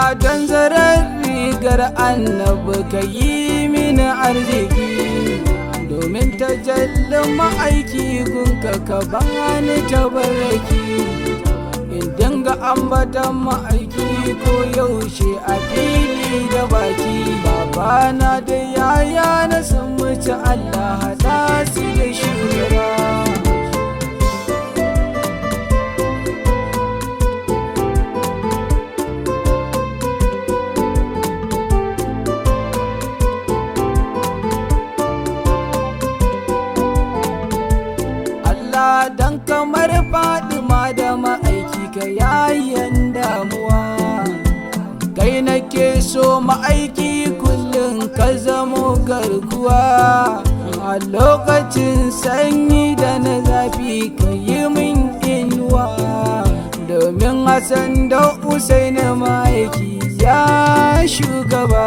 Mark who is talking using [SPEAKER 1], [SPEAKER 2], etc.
[SPEAKER 1] Allah don zarar rigar annabi ka yi mini arziki, domin tajallin ma'aiki gunka ka bani tabarraki, in dinga ambatan ma'aiki ko yaushe a fili da baki. Babana da yaya na sun wuce Allah haɗa su da shugaba. Dan kamar Fadima da ma'aiki ka yayin damuwa, kai nake so ma'aiki kullum ka zamo garkuwa, a lokacin sanyi da na zafi ka yi min inuwa, domin Hassan da Usaini ma'aiki ya shugaba.